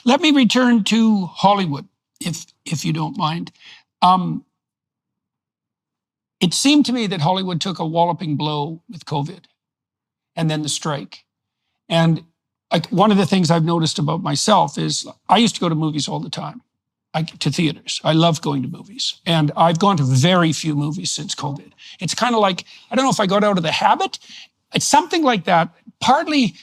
Let me return to Hollywood, if you don't mind. It seemed to me that Hollywood took a walloping blow with COVID and then the strike. And like one of the things I've noticed about myself is I used to go to movies all the time, to theaters. I love going to movies. And I've gone to very few movies since COVID. It's kind of like, I don't know if I got out of the habit. It's something like that. Partly,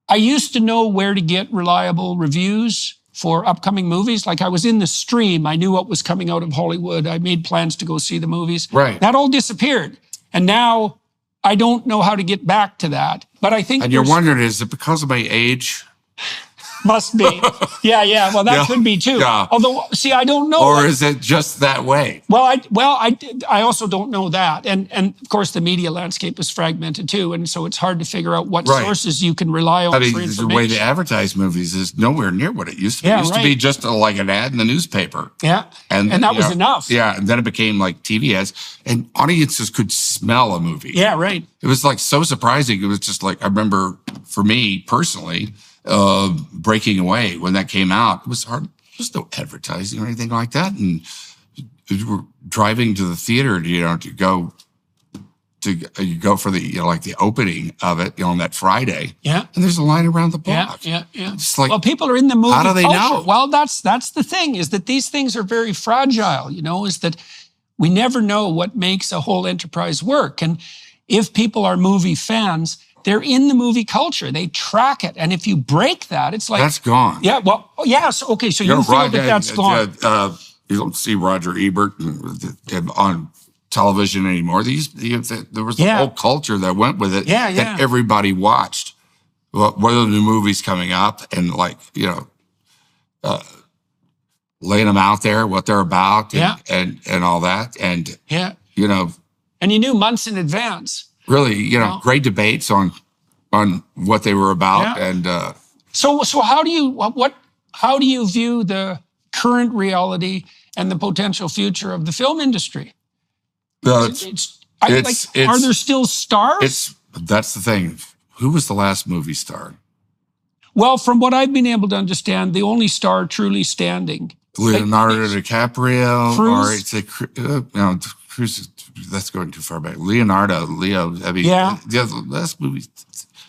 I used to know where to get reliable reviews for upcoming movies. Like I was in the stream. I knew what was coming out of Hollywood. I made plans to go see the movies. Right. That all disappeared. And now I don't know how to get back to that. But I think... And you're wondering, is it because of my age? Must be. Yeah. Well, that could be too. Yeah. Although, see, I don't know. Or is it just that way? Well, I also don't know that. And of course, the media landscape is fragmented too. And so it's hard to figure out what sources you can rely on for information. The way they advertise movies is nowhere near what it used to be. It used to be just like an ad in the newspaper. Yeah. And that was enough. Yeah. And then it became like TV ads. And audiences could smell a movie. Yeah, right. It was like so surprising. It was just like, I remember for me personally, Breaking Away, when that came out, it was hard. There was no advertising or anything like that. And we were driving to the theater, to go for the, like the opening of it, on that Friday. Yeah. And there's a line around the block. Yeah. It's like, well, people are in the movie how do they culture. know? Well, that's the thing, is that these things are very fragile, is that we never know what makes a whole enterprise work. And if people are movie fans, they're in the movie culture. They track it. And if you break that, it's like... That's gone. Yeah, well, yeah. So, okay, so you feel that's gone. You don't see Roger Ebert on television anymore. There was a whole culture that went with it that everybody watched. What are the new movies coming up? And laying them out there, what they're about and all that. And, and you knew months in advance. Really, great debates on what they were about, and so how do you view the current reality and the potential future of the film industry? Are there still stars? That's the thing. Who was the last movie star? Well, from what I've been able to understand, the only star truly standing, Leonardo DiCaprio, Cruise? No, Cruise. That's going too far back. Leo. I mean, the last movies,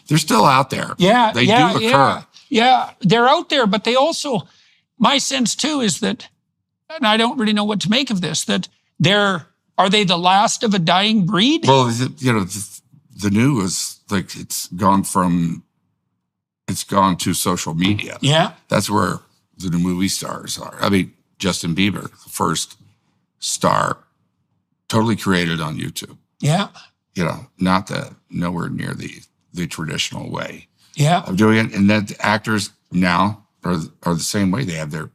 they're still out there. Yeah, they do occur. Yeah, they're out there, but they also, my sense too is that, and I don't really know what to make of this, that are they the last of a dying breed? Well, the new is like it's gone to social media. Yeah, that's where the new movie stars are. I mean, Justin Bieber, the first star. Totally created on YouTube. Yeah. Nowhere near the traditional way of doing it. And then the actors now are the same way. They have their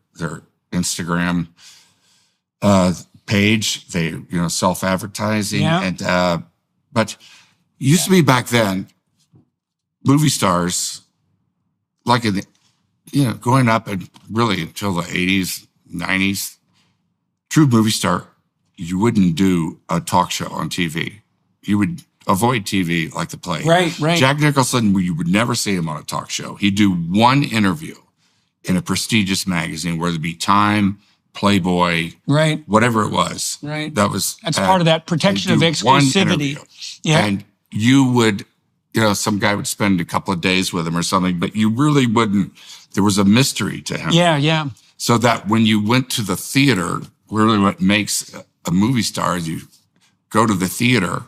Instagram page. They, self-advertising. Yeah. But used to be back then, movie stars, like going up and really until the 80s, 90s, true movie star, you wouldn't do a talk show on TV. You would avoid TV like the plague. Right. Jack Nicholson, you would never see him on a talk show. He'd do one interview in a prestigious magazine, whether it be Time, Playboy, whatever it was. Right. That's part of that protection of exclusivity. Yeah. And you would, some guy would spend a couple of days with him or something, but you really wouldn't. There was a mystery to him. Yeah. So that when you went to the theater, really what makes a movie star is you go to the theater,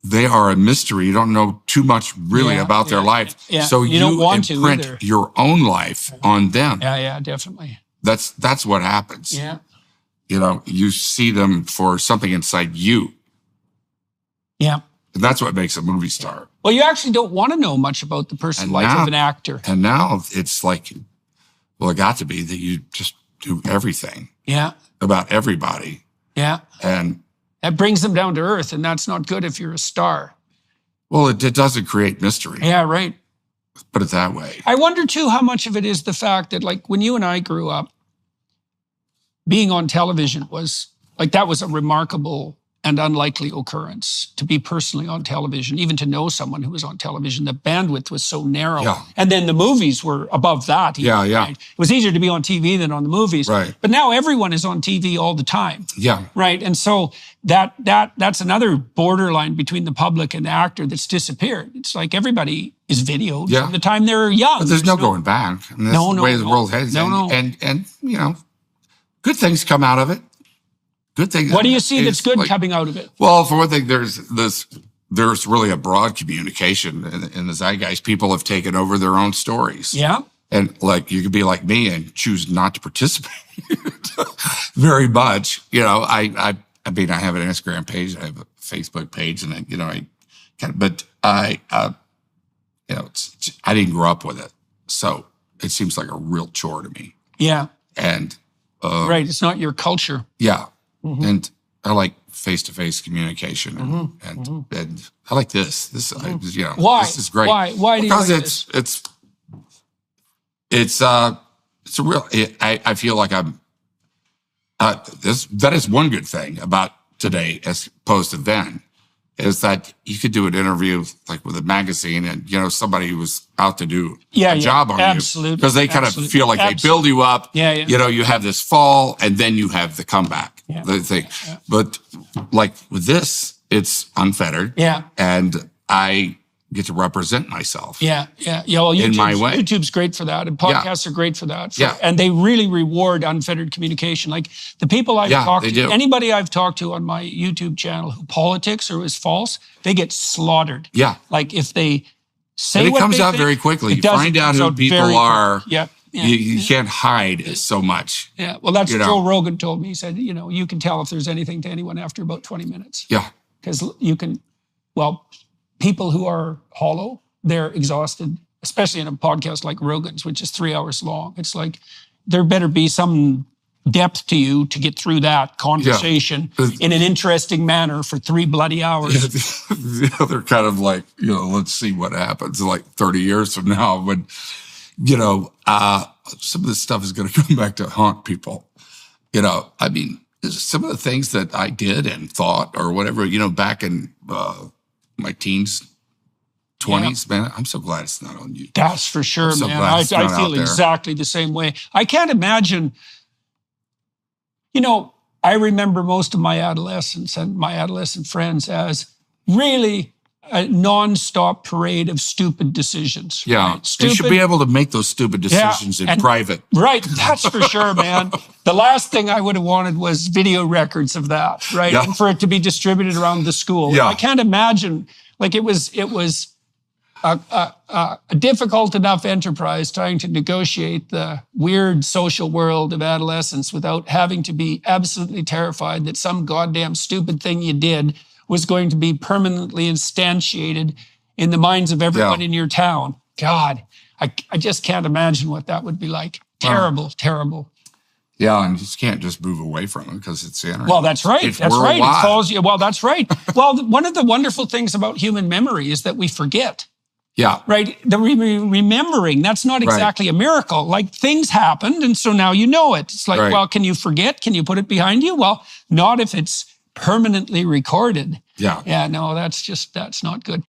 they are a mystery. You don't know too much really about their life. Yeah. So you don't want to imprint your own life on them. Yeah, definitely. That's what happens. Yeah. You see them for something inside you. Yeah. And that's what makes a movie star. Well, you actually don't want to know much about the personal life of an actor. And now it's like, well, it got to be that you just do everything. Yeah. About everybody. Yeah. And that brings them down to earth, and that's not good if you're a star. Well, it doesn't create mystery. Yeah, right. Put it that way. I wonder, too, how much of it is the fact that, like, when you and I grew up, being on television was, like, that was a remarkable and unlikely occurrence to be personally on television, even to know someone who was on television. The bandwidth was so narrow. Yeah. And then the movies were above that. Yeah, yeah. Right? It was easier to be on TV than on the movies. Right. But now everyone is on TV all the time. Yeah. Right. And so that's another borderline between the public and the actor that's disappeared. It's like everybody is videoed from the time they're young. But there's no going back. I mean, that's the way the world heads. And you know, good things come out of it. Good thing. What do you see that's good coming out of it? Well, for one thing, there's really a broad communication in the zeitgeist. People have taken over their own stories. Yeah. And like, you could be like me and choose not to participate very much. You know, I mean, I have an Instagram page, I have a Facebook page, and you know, I didn't grow up with it. So it seems like a real chore to me. Yeah. And, right. It's not your culture. Yeah. Mm-hmm. And I like face-to-face communication, and I like this. You know, why? This is great. Why do you like this? It's a real. I feel like I'm. That is one good thing about today, as opposed to then, is that you could do an interview like with a magazine, and you know somebody who was out to do a job on you, because they kind of feel like they build you up. Yeah. You know, you have this fall, and then you have the comeback. Yeah. The thing, but like with this, it's unfettered. Yeah, and I get to represent myself. Yeah. Well, in my way, YouTube's great for that, and podcasts are great for that. And they really reward unfettered communication. Like the people I've talked to, anybody I've talked to on my YouTube channel who politics or is false, they get slaughtered. Yeah, like if they say and it comes out very quickly. You find out who people are. Yeah. You can't hide so much. Yeah, well, that's what Joe Rogan told me. He said, you know, you can tell if there's anything to anyone after about 20 minutes. Yeah. Because you can, well, people who are hollow, they're exhausted, especially in a podcast like Rogan's, which is 3 hours long. It's like, there better be some depth to you to get through that conversation in an interesting manner for 3 bloody hours. They're kind of like, you know, let's see what happens like 30 years from now when, you know, some of this stuff is going to come back to haunt people. You know, I mean, some of the things that I did and thought or whatever, you know, back in my teens, 20s, man, I'm so glad it's not on YouTube. That's for sure, man. I feel exactly the same way. I can't imagine, you know, I remember most of my adolescence and my adolescent friends as really a non-stop parade of stupid decisions. Yeah. Right? You should be able to make those stupid decisions in private. Right. That's for sure, man. The last thing I would have wanted was video records of that, right? Yeah. And for it to be distributed around the school. Yeah. I can't imagine, like it was a difficult enough enterprise trying to negotiate the weird social world of adolescence without having to be absolutely terrified that some goddamn stupid thing you did was going to be permanently instantiated in the minds of everyone in your town. God, I just can't imagine what that would be like. Terrible, terrible. Yeah, and you just can't just move away from it because it's the internet. Well, that's right. That's right. It follows you. Well, that's right. Well, one of the wonderful things about human memory is that we forget. Yeah. Right? The remembering, that's not exactly a miracle. Like things happened, and so now you know it. It's like, well, can you forget? Can you put it behind you? Well, not if it's permanently recorded. Yeah. Yeah, no, that's not good.